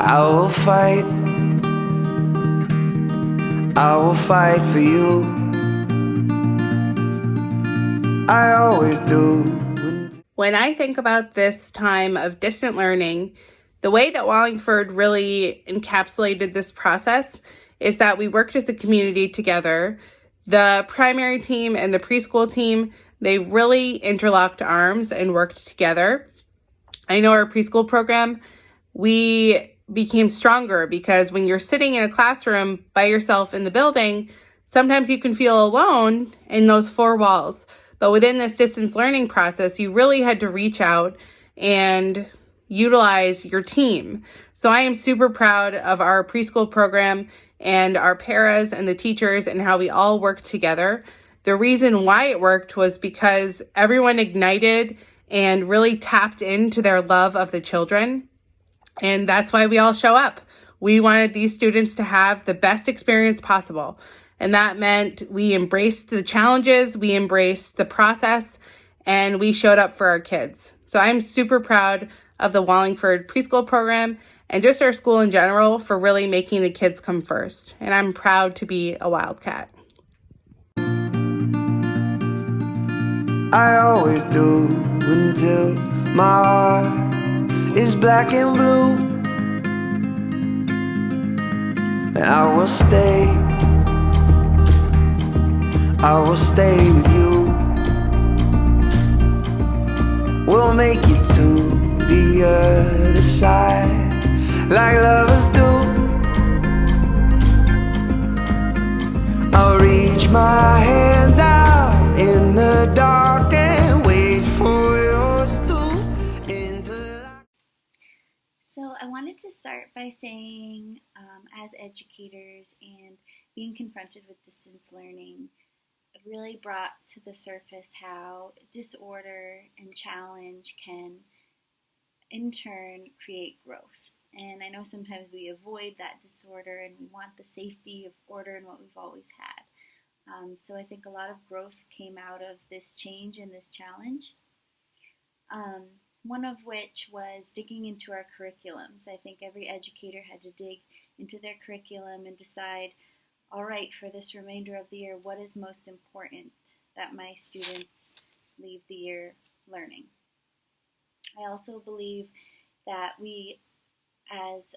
I will fight. I will fight for you. I always do. When I think about this time of distant learning, the way that Wallingford really encapsulated this process is that we worked as a community together. The primary team and the preschool team, they really interlocked arms and worked together. I know our preschool program, we became stronger because when you're sitting in a classroom by yourself in the building, sometimes you can feel alone in those four walls. But within this distance learning process, you really had to reach out and utilize your team. So I am super proud of our preschool program and our paras and the teachers and how we all worked together. The reason why it worked was because everyone ignited and really tapped into their love of the children. And that's why we all show up. We wanted these students to have the best experience possible. And that meant we embraced the challenges, we embraced the process, and we showed up for our kids. So I'm super proud of the Wallingford preschool program and just our school in general for really making the kids come first. And I'm proud to be a Wildcat. I always do until my heart is black and blue. And I will stay with you. We'll make it to the other side like lovers do. I'll reach my hands out in the dark and wait for yours to. So I wanted to start by saying, as educators and being confronted with distance learning, it really brought to the surface how disorder and challenge can in turn create growth. And I know sometimes we avoid that disorder and we want the safety of order and what we've always had. So I think a lot of growth came out of this change and this challenge. One of which was digging into our curriculums. I think every educator had to dig into their curriculum and decide, all right, for this remainder of the year, what is most important that my students leave the year learning? I also believe that we, as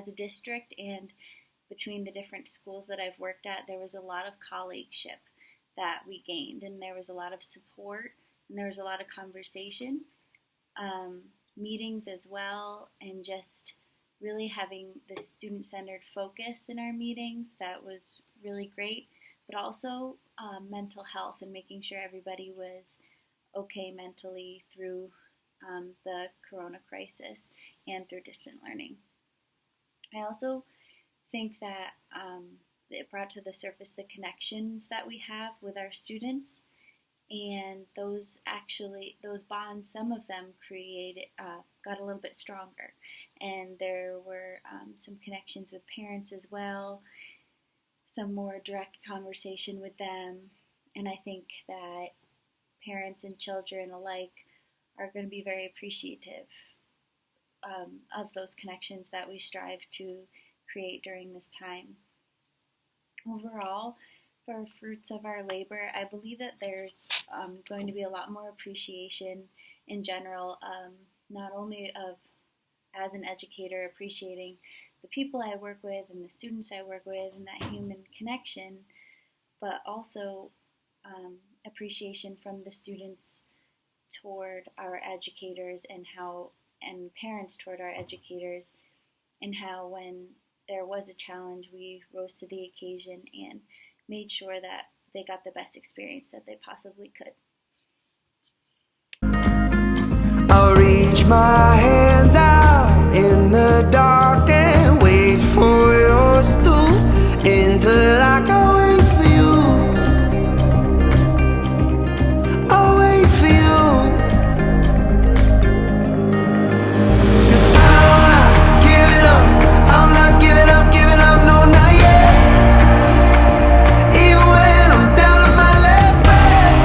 a district and between the different schools that I've worked at, there was a lot of colleagueship that we gained, and there was a lot of support, and there was a lot of conversation, meetings as well, and just really having the student-centered focus in our meetings. That was really great, but also mental health and making sure everybody was okay mentally through the corona crisis and through distant learning. I also think that it brought to the surface the connections that we have with our students, and those bonds, some of them got a little bit stronger, and there were some connections with parents as well, some more direct conversation with them, and I think that parents and children alike are going to be very appreciative of those connections that we strive to create during this time. Overall, for fruits of our labor, I believe that there's going to be a lot more appreciation in general, not only of, as an educator, appreciating the people I work with and the students I work with and that human connection, but also appreciation from the students toward our educators and parents toward our educators, and how when there was a challenge, we rose to the occasion and made sure that they got the best experience that they possibly could. I'll reach my hands out in the dark and wait for yours to, until I can wait for you. I'll wait for you. 'Cause I'm not giving up. I'm not giving up, no, not yet. Even when I'm down to my last breath,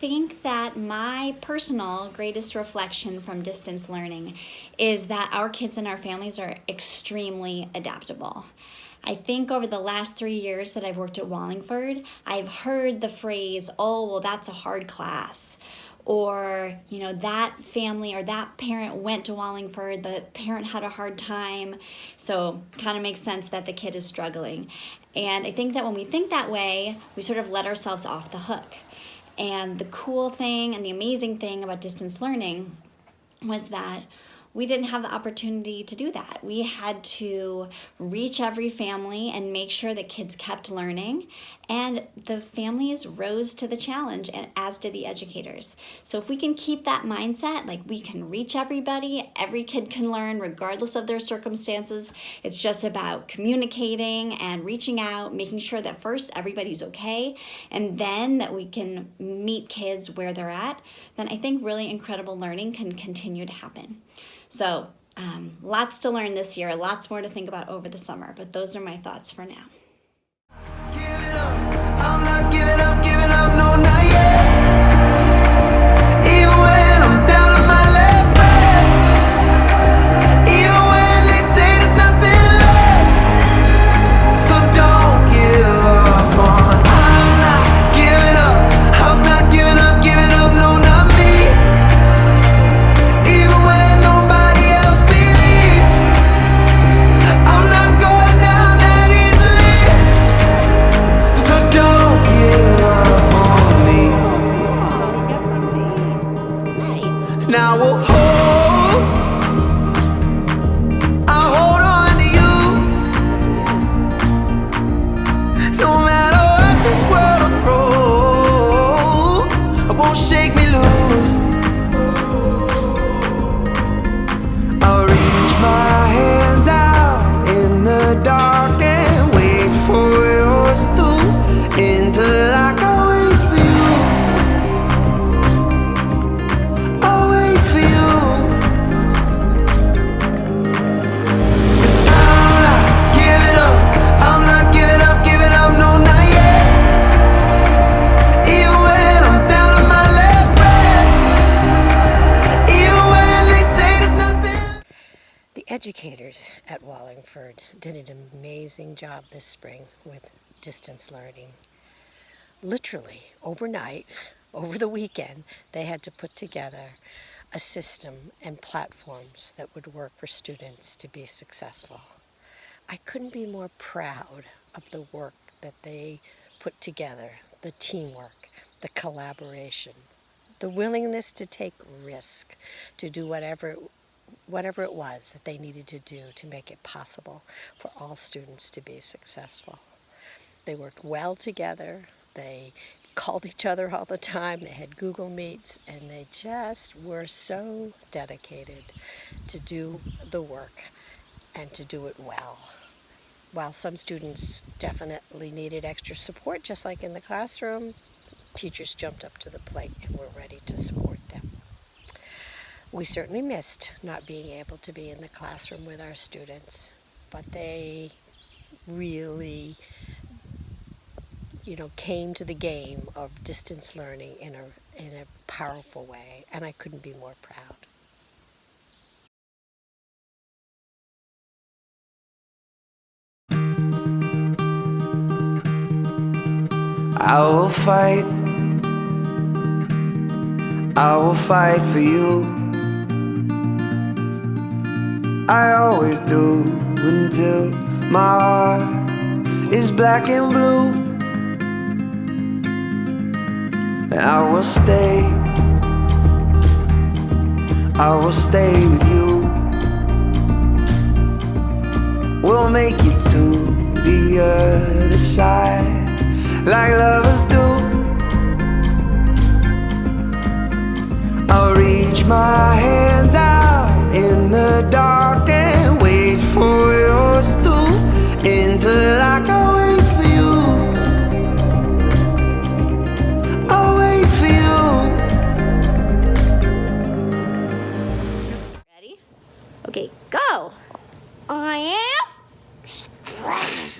think that my personal greatest reflection from distance learning is that our kids and our families are extremely adaptable. I think over the last 3 years that I've worked at Wallingford, I've heard the phrase, oh, well, that's a hard class. Or, you know, that family or that parent went to Wallingford, the parent had a hard time, so kind of makes sense that the kid is struggling. And I think that when we think that way, we sort of let ourselves off the hook. And the cool thing and the amazing thing about distance learning was that we didn't have the opportunity to do that. We had to reach every family and make sure that kids kept learning, and the families rose to the challenge, and as did the educators. So if we can keep that mindset, like we can reach everybody, every kid can learn regardless of their circumstances. It's just about communicating and reaching out, making sure that first everybody's okay, and then that we can meet kids where they're at, then I think really incredible learning can continue to happen. So lots to learn this year, lots more to think about over the summer, but those are my thoughts for now. I'm not giving up, no, not yet. Even when I'm down to my last breath, even when they say there's nothing left, so don't give up on. I'm not giving up, no, not me. Even when nobody else believes, I'm not going down that easily. So don't give up on me. Oh, got something. Nice. Now I'll hold on to you. No matter what this world will throw, it won't shake me loose. I'll reach my hands out in the dark and wait for yours to, until I can wait for you. I'll wait for you. 'Cause I'm not giving up, no, not yet. Even when I'm down to my last breath, even when they say there's nothing. The educators at Wallingford did an amazing job this spring with distance learning. Literally, overnight, over the weekend, they had to put together a system and platforms that would work for students to be successful. I couldn't be more proud of the work that they put together, the teamwork, the collaboration, the willingness to take risk, to do whatever it was that they needed to do to make it possible for all students to be successful. They worked well together. They called each other all the time. They had Google Meets, and they just were so dedicated to do the work and to do it well. While some students definitely needed extra support, just like in the classroom, teachers jumped up to the plate and were ready to support them. We certainly missed not being able to be in the classroom with our students, but they really, came to the game of distance learning in a powerful way, and I couldn't be more proud. I will fight for you. I always do, until my heart is black and blue. And I will stay with you. We'll make it to the other side, like lovers do. I'll reach my hands out in the dark and wait for yours too, until I can wait for you. I'll wait for you. Ready? Okay, go! I am strong.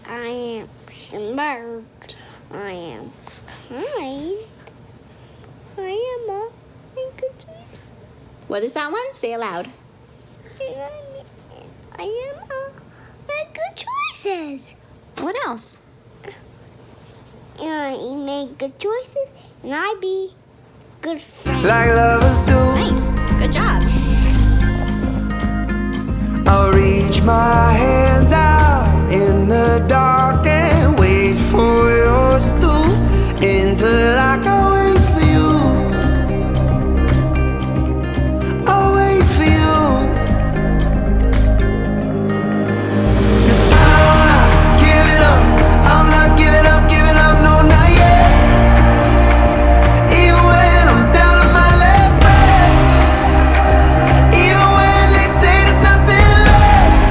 I am smart. I am kind. I am a make good choice. What is that one? Say it loud. I am a make good choices. What else? You make good choices, and I be good friend. like lovers do. Nice. Good job. I'll reach my hands out in the dark and wait for yours to until I can wait for you. I'll wait for you. 'Cause I'm not giving up. I'm not giving up, no, not yet. Even when I'm down to my last breath. Even when they say there's nothing left.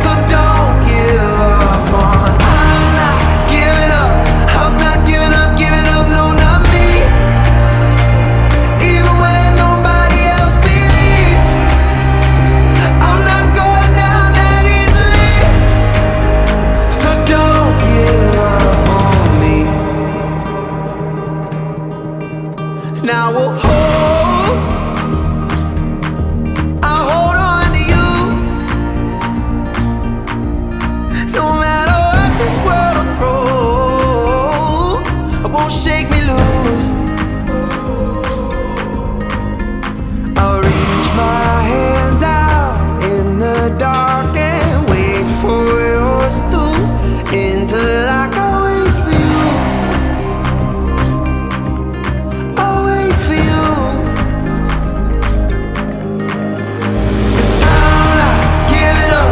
So don't give up on. I'm not giving up. I'm not giving up, no, not me. Even when nobody else believes. I'm not going down that easily. So don't give up on me. Now I'll hold on to you. No matter what this world will throw, it won't shake me loose. I'll reach my hands out in the dark and wait for yours to until I can wait for you. I'll wait for you. 'Cause I'm not giving up.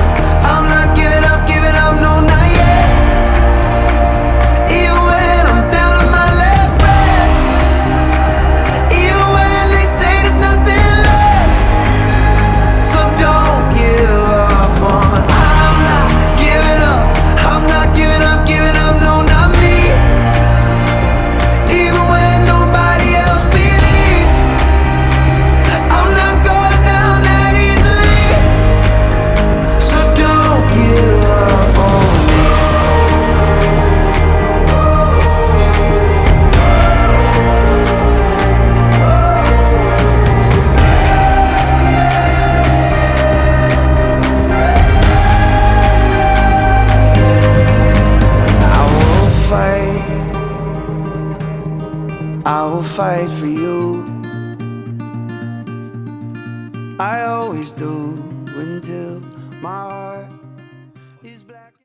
I'm not giving up, no, not yet. Even when I'm down to my last breath. Even when they say there's nothing left. So don't give up on. I'm not giving up. I'm not giving up, no, not me. Even when nobody else believes. I'm not going down that easily. So don't give up on me. I will fight for you. I always do until my heart